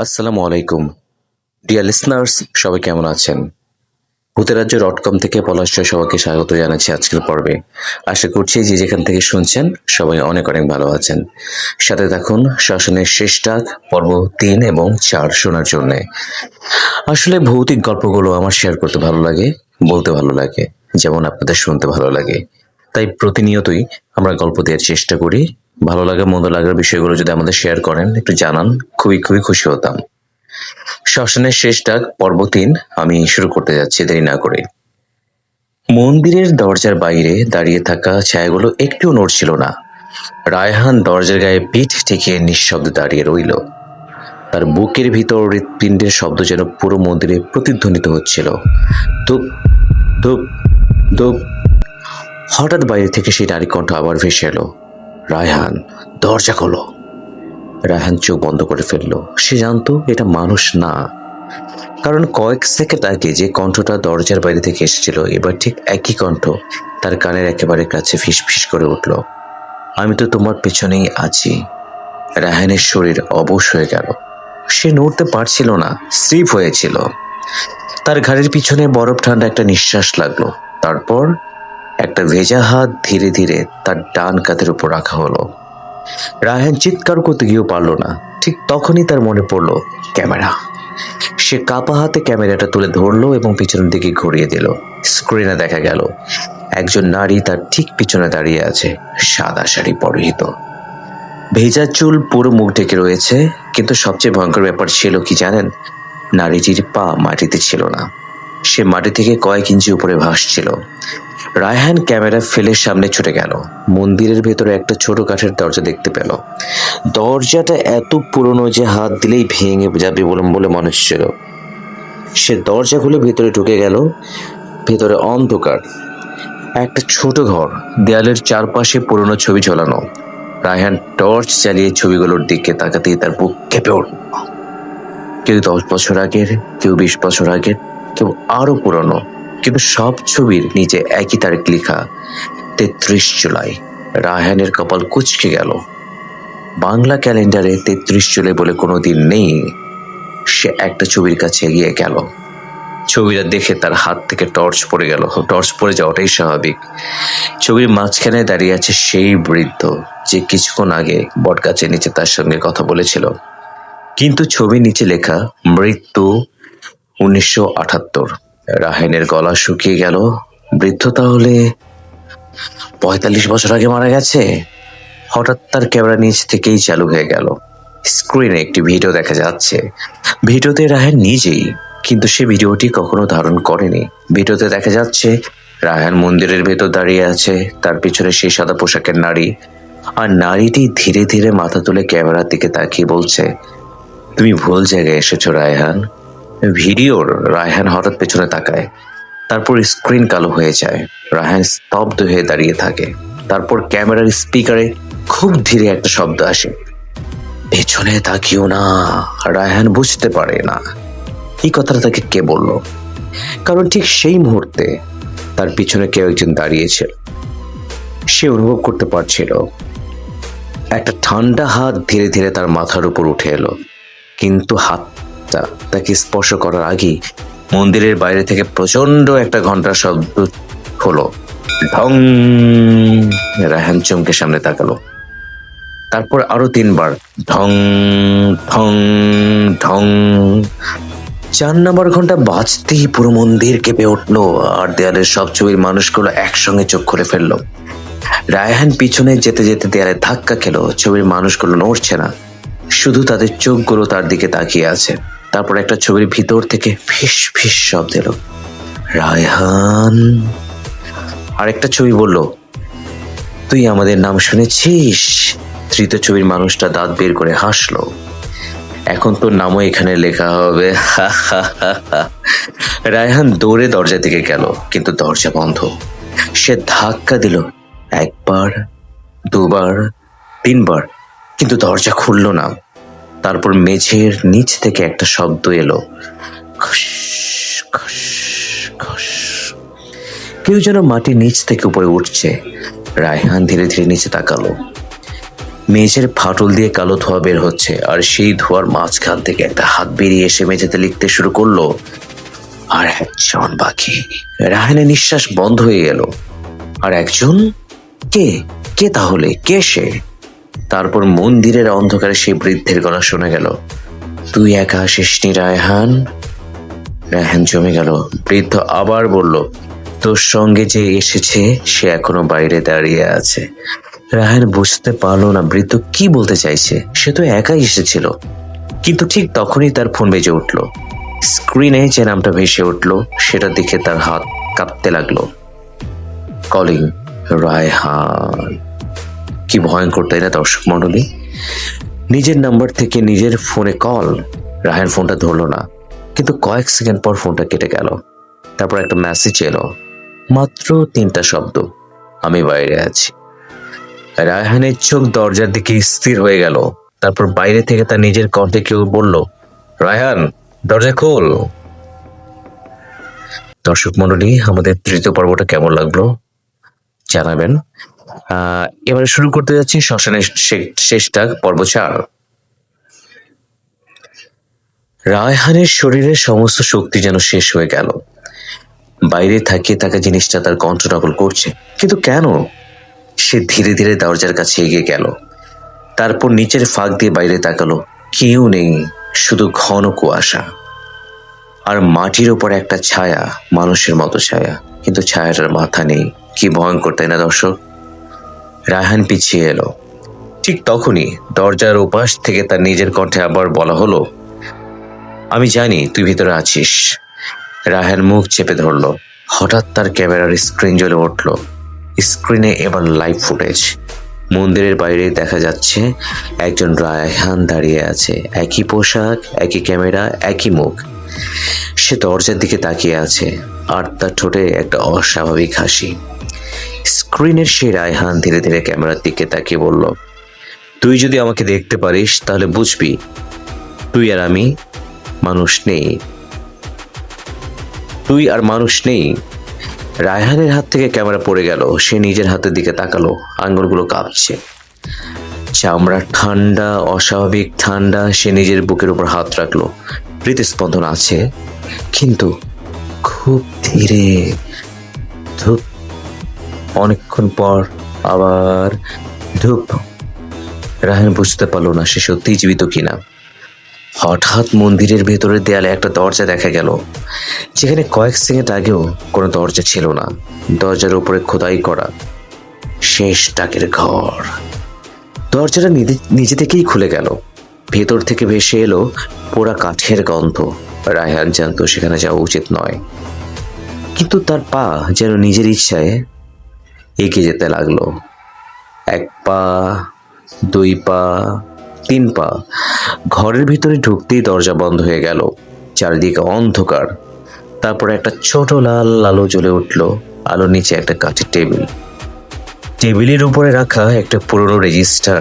আসসালামু আলাইকুম deer listeners, সবাই কেমন আছেন? ভূতেরাজ্য.com থেকে পলাশয় সবাইকে স্বাগত জানাচ্ছি আজকের পর্বে। আশা করছি যে যেখান থেকে শুনছেন সবাই অনেক অনেক ভালো আছেন। সাথে থাকুন শ্মশানের শেষ ডাক পর্ব 3 এবং 4 শোনার জন্য। আসলে ভৌতিক গল্পগুলো আমার শেয়ার করতে ভালো লাগে, বলতে ভালো লাগে, যেমন আপনাদের শুনতে ভালো লাগে। তাই প্রতিনিয়তই আমরা গল্প দেওয়ার চেষ্টা করি। ভালো লাগা মন্দ লাগার বিষয়গুলো যদি আমাদের শেয়ার করেন, একটু জানান, খুবই খুবই খুশি হতাম। শ্মশানের শেষ ডাক পর্ব 3 আমি শুরু করতে যাচ্ছি দেরি না করে। মন্দিরের দরজার বাইরে দাঁড়িয়ে থাকা ছায়াগুলো একটুও নড়ছিল না। রায়হান দরজার গায়ে পিঠ ঠেকিয়ে নিঃশব্দে দাঁড়িয়ে রইল। তার বুকের ভিতর হৃৎপিণ্ডের শব্দ যেন পুরো মন্দিরে প্রতিধ্বনিত হচ্ছিল। ধূপ ধূপ ধূপ। হঠাৎ বাইরে থেকে সেই নারী কণ্ঠ আবার ভেসে এলো, রায়হান, দরজা খোলো। রায়হান চোখ বন্ধ করে ফেলল। সে জানতো এটা মানুষ না, কারণ কয়েক সেকেন্ড আগে যে কণ্ঠটা দরজার বাইরে থেকে এসেছিল, এবার ঠিক একই কণ্ঠ তার কানের একেবারে কাছে ফিসফিস করে উঠল, আমি তো তোমার পেছনেই আছি। রায়হানের শরীর অবশ হয়ে গেল। সে নড়তে পারছিল না, স্লিপ হয়েছিল। তার ঘাড়ের পিছনে বরফ ঠান্ডা একটা নিঃশ্বাস লাগলো। তারপর একটা ভেজা হাত ধীরে ধীরে তার ডান কাঁধের উপর রাখা হলো। রায়হান চিৎকার করতে গিয়েও পারল না। ঠিক তখনই তার মনে পড়ল ক্যামেরা। সে কাপা হাতে ক্যামেরাটা তুলে ধরলো এবং পিছনের দিকে ঘুরিয়ে দিল। স্ক্রিনে দেখা গেল একজন নারী তার ঠিক পিছনে দাঁড়িয়ে আছে, সাদা শাড়ি পরিহিত, ভেজা চুল পুরো মুখ ঢেকে রয়েছে। কিন্তু সবচেয়ে ভয়ঙ্কর ব্যাপার ছিল কি জানেন? নারীটির পা মাটিতে ছিল না, সে মাটি থেকে কয়েক ইঞ্চি উপরে ভাসছিল। রায়হান ক্যামেরা ফেলে সামনে ছুটে গেল। মন্দিরের ভেতরে একটা ছোট কাঠের দরজা দেখতে পেল। দরজাটা এত পুরনো যে হাত দিলেই ভেঙে যাবে বলে মনে হচ্ছিল। সে দরজা খুলে ভেতরে ঢুকে গেল। ভেতরে অন্ধকার, একটা ছোট ঘর, দেয়ালের চারপাশে পুরনো ছবি ঝোলানো। রায়হান টর্চ চালিয়ে ছবিগুলোর দিকে তাকাতেই তার বুক কেঁপে উঠল। কেউ 10 বছর আগের, কেউ 20 বছর আগের, কেউ আরো পুরনো, কিন্তু সব ছবির নিচে একই তারিখ লেখা, 33 জুলাই। রায়হানের কপাল কুঁচকে গেল। বাংলা ক্যালেন্ডারে 33 জুলাই বলে কোনো দিন নেই। সে একটা ছবির কাছে এগিয়ে গেল। ছবিটা দেখে তার হাত থেকে টর্চ পড়ে গেল। টর্চ পড়ে যাওয়াটাই স্বাভাবিক। ছবির মাঝখানে দাঁড়িয়ে আছে সেই বৃদ্ধ যে কিছুক্ষণ আগে বটগাছের নিচে তার সঙ্গে কথা বলেছিল। কিন্তু ছবির নিচে লেখা মৃত্যু 1978। রায়হানের গলা শুকিয়ে গেল। বৃদ্ধ তাহলে 45 বছর আগে মারা গেছে। হঠাৎ তার ক্যামেরা নিচ থেকেই চালু হয়ে গেল। স্ক্রিনে একটি ভিডিও দেখা যাচ্ছে। ভিডিওতে রায়হান নিজেই, কিন্তু সে ভিডিওটি কখনো ধারণ করেনি। ভিডিওতে দেখা যাচ্ছে রায়হান মন্দিরের ভেতর দাঁড়িয়ে আছে, তার পিছনে সেই সাদা পোশাকের নারী, আর নারীটি ধীরে ধীরে মাথা তুলে ক্যামেরার দিকে তাকিয়ে বলছে, তুমি ভুল জায়গায় এসেছো রায়হান। ভিডিওর রায়হান হঠাৎ পেছনে তাকায়। তারপর স্ক্রিন কালো হয়ে যায়। রায়হান স্তব্ধ হয়ে দাঁড়িয়ে থাকে। তারপর ক্যামেরার স্পিকারে খুব ধীরে একটা শব্দ আসে, পেছনে তাকিও না। রায়হান বুঝতে পারে না এই কথাটা তাকে কে বলল, কারণ ঠিক সেই মুহূর্তে তার পিছনে কেউ একজন দাঁড়িয়েছিল। সে অনুভব করতে পারছিল একটা ঠান্ডা হাত ধীরে ধীরে তার মাথার উপর উঠে এলো। কিন্তু হাতটা তাকে স্পর্শ করার আগেই মন্দিরের বাইরে থেকে প্রচন্ড একটা ঘন্টার শব্দ হলো, ঢং। রায়হান চমকে সামনে তাকালো। তারপর আরো 3 বার ঢং ঢং ঢং। 4 নম্বর ঘন্টা বাজতেই পুরো মন্দির কেঁপে উঠলো, আর দেয়ালের সব ছবির মানুষগুলো একসঙ্গে চোখ খুলে ফেললো। রায়হান পিছনে যেতে যেতে দেয়ালে ধাক্কা খেলো। ছবির মানুষগুলো নড়ছে না, শুধু তাদের চোখগুলো তার দিকে তাকিয়ে আছে। তারপর একটা ছবির ভিতর থেকে ফিস ফিস শব্দ এলো, রায়হান। আরেকটা ছবি বলল, তুই আমাদের নাম শুনেছিস? তৃতীয় ছবির মানুষটা দাঁত বের করে হাসলো, এখন তোর নামও এখানে লেখা হবে। রায়হান দৌড়ে দরজা দিকে গেল, কিন্তু দরজা বন্ধ। সে ধাক্কা দিল 1 বার, 2 বার, 3 বার, কিন্তু দরজা খুলল না। তারপর মেঝের নিচ থেকে একটা শব্দ এলো, খুশ খুশ খুশ। কেউ যেন মাটির নিচ থেকে উপরে উঠছে। রায়হান ধীরে ধীরে নিচে তাকালো। মেঝের ফাটল দিয়ে কালো ধোঁয়া বের হচ্ছে, আর সেই ধোঁয়ার মাঝখান থেকে একটা হাত বেরিয়ে এসে মেঝেতে লিখতে শুরু করলো। আর একজন বাকি। রায়হানের নিঃশ্বাস বন্ধ হয়ে গেল। আর একজন? কে? কে তাহলে? কে সে? তারপর মন্দিরের অন্ধকারে সেই বৃদ্ধের গলা শোনা গেল, তুই একা আসিসনি রায়হান। রায়হান জমে গেল। বৃদ্ধ আবার বলল, তোর সঙ্গে যে এসেছে সে এখনো বাইরে দাঁড়িয়ে আছে। রায়হান বুঝতে পারলো না বৃদ্ধ কি বলতে চাইছে। সে তো একাই এসেছিল। কিন্তু ঠিক তখনই তার ফোন বেজে উঠল। স্ক্রিনে যে নামটা ভেসে উঠল সেটা দেখে তার হাত কাঁপতে লাগলো। কলিং রায়হান। কি ভয়ঙ্কর, তাই না দর্শক মণ্ডলী? নিজের নাম্বার থেকে নিজের ফোনে কল। রায়হান ফোনটা ধরলো না, কিন্তু কয়েক সেকেন্ড পর ফোনটা কেটে গেল। তারপর একটা মেসেজ এলো, মাত্র 3টা শব্দ, আমি বাইরে আছি। রায়হানের চোখ দরজার দিকে স্থির হয়ে গেল। তারপর বাইরে থেকে তার নিজের কণ্ঠে কেউ বলল, রায়হান দরজা খোল। দর্শক মণ্ডলী, আমাদের 3য় পর্বটা কেমন লাগলো জানাবেন। এবারে শুরু করতে যাচ্ছি শ্মশানের শেষটা, পর্ব 4। রায়হানের শরীরের সমস্ত শক্তি যেন শেষ হয়ে গেল। বাইরে থাকিয়ে থাকা জিনিসটা তার কণ্ঠ নকল করছে, কিন্তু কেন? সে ধীরে ধীরে দরজার কাছে এগিয়ে গেল। তারপর নিচের ফাঁক দিয়ে বাইরে তাকালো। কেউ নেই, শুধু ঘন কুয়াশা। আর মাটির ওপর একটা ছায়া, মানুষের মতো ছায়া, কিন্তু ছায়াটার মাথা নেই। কি ভয়ঙ্কর, তাই না দর্শক? রায়হান পিছিয়ে এলো। ঠিক তখনই দরজার ওপাশ থেকে তার নিজের কণ্ঠে আবার বলা হলো, আমি জানি তুই ভিতরে আছিস। রায়হান মুখ চেপে ধরল। হঠাৎ তার ক্যামেরার স্ক্রিন জ্বলে উঠল। স্ক্রিনে এবার লাইভ ফুটেজ। মন্দিরের বাইরে দেখা যাচ্ছে একজন রায়হান দাঁড়িয়ে আছে, একই পোশাক, একই ক্যামেরা, একই মুখ। সে দরজার দিকে তাকিয়ে আছে, আর তার ঠোঁটে একটা অস্বাভাবিক হাসি। স্ক্রিনের সেই রায়হান ধীরে ধীরে ক্যামেরার দিকে তাকিয়ে বলল, তুই যদি আমাকে দেখতে পারিস তাহলে বুঝবি তুই আর আমি মানুষ নেই। তুই আর মানুষ নেই। রায়হানের হাত থেকে ক্যামেরা পড়ে গেল। সে নিজের হাতের দিকে তাকালো, আঙ্গুলগুলো কাঁপছে, চামড়া ঠান্ডা, অস্বাভাবিক ঠান্ডা। সে নিজের বুকের উপর হাত রাখলো। হৃদস্পন্দন আছে, কিন্তু খুব ধীরে। ধূপ। অনেকক্ষণ পর আবার ধূপ। রায়হান বুঝতে পারলো না সে সত্যিই জীবিত কিনা। হঠাৎ মন্দিরের ভেতরের দেয়ালে একটা দরজা দেখা গেল, যেখানে কয়েক সেকেন্ড আগেও কোনো দরজা ছিল না। দরজার উপরে খোদাই করা শেষ ডাকের ঘর। দরজাটা নিজে থেকেই খুলে গেল। ভেতর থেকে ভেসে এলো পোড়া কাঠের গন্ধ। রায়হান জানতো সেখানে যাওয়া উচিত নয়, কিন্তু তার পা যেন নিজের ইচ্ছায় এগিয়ে যেতে লাগলো। 1 পা, 2 পা, 3 পা। ঘরের ভিতরে ঢুকতেই দরজা বন্ধ হয়ে গেল। চারিদিকে অন্ধকার। তারপর একটা ছোট লাল আলো জ্বলে উঠল। আলোর নিচে একটা কাঠের টেবিল। টেবিলের উপরে রাখা একটা পুরনো রেজিস্টার।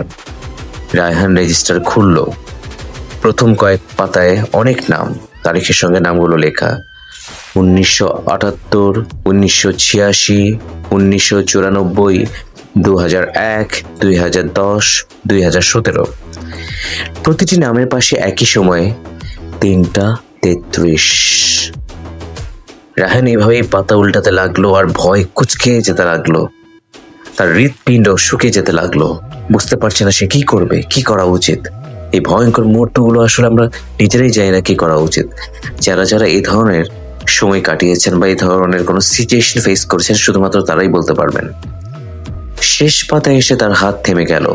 রায়হান রেজিস্টার খুলল। প্রথম কয়েক পাতায় অনেক নাম, তারিখের সঙ্গে নামগুলো লেখা। 1978, 1986, 1994, 2001, 2010, 2017। প্রতিটি নামের পাশে একই সময়ে 3:33। রায়হান এভাবেই পাতা উল্টাতে লাগলো, আর ভয় কুঁচকে যেতে লাগলো। তার হৃৎপিণ্ড শুকিয়ে যেতে লাগলো। বুঝতে পারছে না সে কি করবে, কি করা উচিত। এই ভয়ঙ্কর মুহূর্তগুলো আসলে আমরা নিজেরাই জানি না কি করা উচিত। যারা যারা এই ধরনের সময় কাটিয়েছেন বা এই ধরনের কোনো সিচুয়েশন ফেস করেছেন, শুধুমাত্র তারাই বলতে পারবেন। শেষ পাতায় এসে তার হাত থেমে গেল।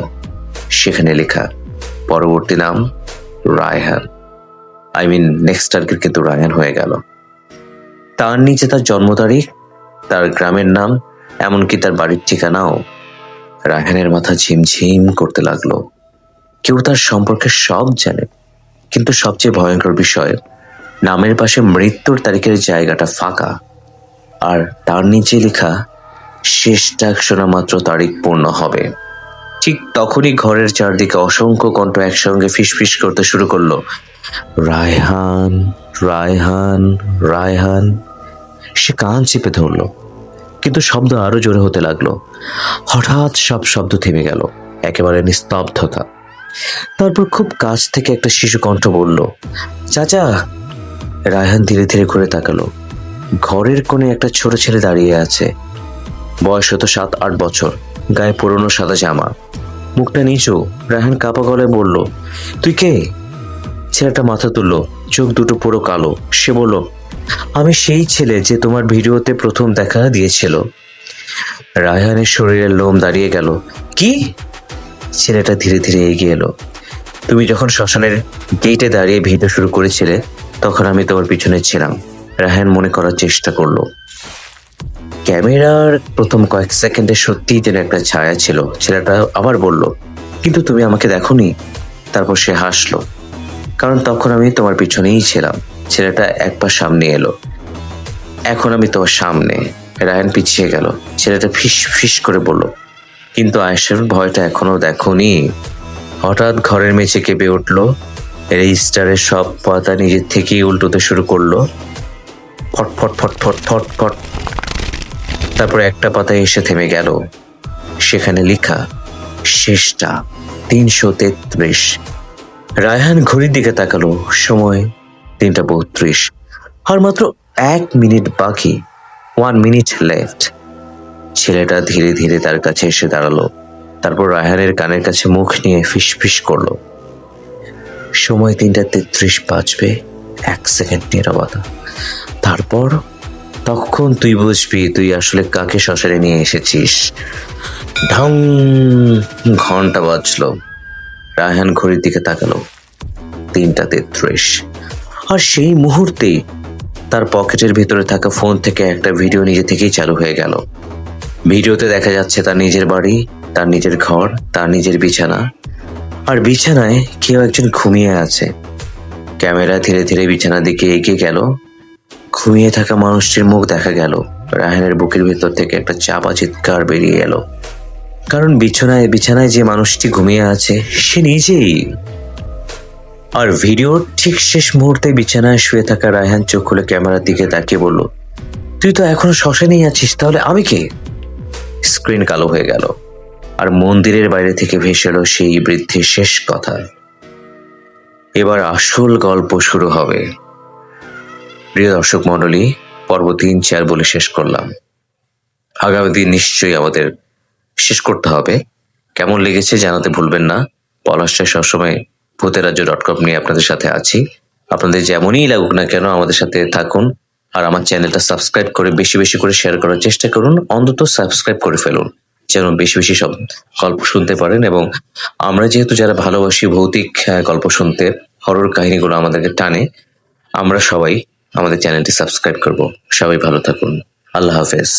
সেখানে লেখা পরবর্তী নাম রায়হান। নেক্সট টার্গেট কিন্তু রায়হান হয়ে গেল। তার নিচে তার জন্ম তারিখ, তার গ্রামের নাম, এমনকি তার বাড়ির ঠিকানাও। রায়হানের মাথা ঝিমঝিম করতে লাগলো। কেউ তার সম্পর্কে সব জানে, কিন্তু সবচেয়ে ভয়ঙ্কর বিষয়, নামের পাশে মৃত্যুর তারিখের জায়গাটা ফাঁকা, আর তার নিচে লেখা শেষ ডাক শোনা মাত্র তারিখ পূর্ণ হবে। ঠিক তখনই ঘরের চারদিকে অসংখ্য কণ্ঠ একসঙ্গে ফিসফিস করতে শুরু করলো, রায়হান, রায়হান, রায়হান। সে কান চেপে ধরলো, কিন্তু শব্দ আরো জোরে হতে লাগলো। হঠাৎ সব শব্দ থেমে গেল। একেবারে নিস্তব্ধতা। তারপর খুব কাছ থেকে একটা শিশু কণ্ঠ বলল, চাচা। রায়হান ধীরে ধীরে ঘুরে তাকালো। ঘরের কোণে একটা ছোট ছেলে দাঁড়িয়ে আছে। বয়স হতো 7-8 বছর, গায়ে পুরনো সাদা জামা, মুখটা নিচু। রায়হান কাঁপা গলায় বলল, তুই কে? ছেলেটা মাথা তুলল, চোখ দুটো পুরো কালো। সে বলল, আমি সেই ছেলে যে তোমার ভিডিওতে প্রথম দেখা দিয়েছিল। রায়হানের শরীরের লোম দাঁড়িয়ে গেল। কি? ছেলেটা ধীরে ধীরে এগিয়ে এলো। তুমি যখন শ্মশানের গেটে দাঁড়িয়ে ভিডিও শুরু করেছিলে, তখন আমি তোমার পিছনে ছিলাম। রায়হান মনে করার চেষ্টা করলো। ক্যামেরার প্রথম কয়েক সেকেন্ডে সত্যিই যেন একটা ছায়া ছিল। ছেলেটা আবার বলল, কিন্তু তুমি আমাকে দেখোনি? তারপর সে হাসলো, কারণ তখন আমি তোমার পিছনেই ছিলাম। ছেলেটা এক পা সামনে এলো। এখন আমি তোমার সামনে। রায়হান পিছিয়ে গেল। ছেলেটা ফিস ফিস করে বলল, কিন্তু আয়েশার ভয়টা এখনো দেখোনি? হঠাৎ ঘরের মেঝে কেঁপে উঠল। রেজিস্টারের সব পাতা নিজের থেকেই উল্টোতে শুরু করলো। ফট ফট ফট ফট ফট ফট। তারপর একটা পাতায় এসে থেমে গেল। সেখানে লেখা, শেষটা 333। রায়হান ঘড়ির দিকে তাকালো। সময় 3টা 32। আর মাত্র 1 মিনিট বাকি। 1 মিনিট লেফট। ছেলেটা ধীরে ধীরে তার কাছে এসে দাঁড়ালো। তারপর রায়হানের কানের কাছে মুখ নিয়ে ফিস ফিস করলো, সময় 3টা 33 বাজবে। 1 সেকেন্ড নীরবতা। তারপর তখন তুই বুঝবি তুই আসলে কাকে শ্মশানে নিয়ে এসেছিস। ঢং। ঘন্টা বাজলো। রায়হান ঘড়ির দিকে তাকালো। 3টা 33। আর সেই মুহূর্তেই তার পকেটের ভিতরে থাকা ফোন থেকে একটা ভিডিও নিজে থেকেই চালু হয়ে গেল। ভিডিওতে দেখা যাচ্ছে তার নিজের বাড়ি, তার নিজের ঘর, তার নিজের বিছানা। আর বিছানায় কেউ একজন ঘুমিয়ে আছে। ক্যামেরা ধীরে ধীরে বিছানার দিকে এগিয়ে গেল। ঘুমিয়ে থাকা মানুষটির মুখ দেখা গেল। রায়হানের বুকের ভিতর থেকে একটা চাপা চিৎকার বেরিয়ে এলো, কারণ বিছানায় যে মানুষটি ঘুমিয়ে আছে সে নিজেই। আর ভিডিওর ঠিক শেষ মুহূর্তে বিছানায় শুয়ে থাকা রায়হান চোখ খুলে ক্যামেরার দিকে তাকিয়ে বলল, তুই তো এখনো শ্মশানেই আছিস, তাহলে আমি কে? স্ক্রিন কালো হয়ে গেল। আর মন্দিরের বাইরে থেকে ভেসে এলো সেই বৃদ্ধের শেষ কথা, এবার আসল গল্প শুরু হবে। প্রিয় দর্শক মণ্ডলী, পর্ব 3-4 বলে শেষ করলাম। আগামী দিন নিশ্চয়ই আমাদের শেষ করতে হবে। কেমন লেগেছে জানাতে ভুলবেন না। পলাশচাই সবসময় ভূতেরাজ্য.com নিয়ে আপনাদের সাথে আছি। আপনাদের যেমনই লাগুক না কেন আমাদের সাথে থাকুন। আর আমার চ্যানেলটা সাবস্ক্রাইব করে বেশি বেশি করে শেয়ার করার চেষ্টা করুন। অন্তত সাবস্ক্রাইব করে ফেলুন, যেন বেশি বেশি সব গল্প শুনতে পারেন। এবং আমরা যেহেতু যারা ভালোবাসি ভৌতিক গল্প শুনতে, হরর কাহিনীগুলো আমাদেরকে টানে, আমরা সবাই আমাদের চ্যানেলটি সাবস্ক্রাইব করব। সবাই ভালো থাকুন। আল্লাহ হাফেজ।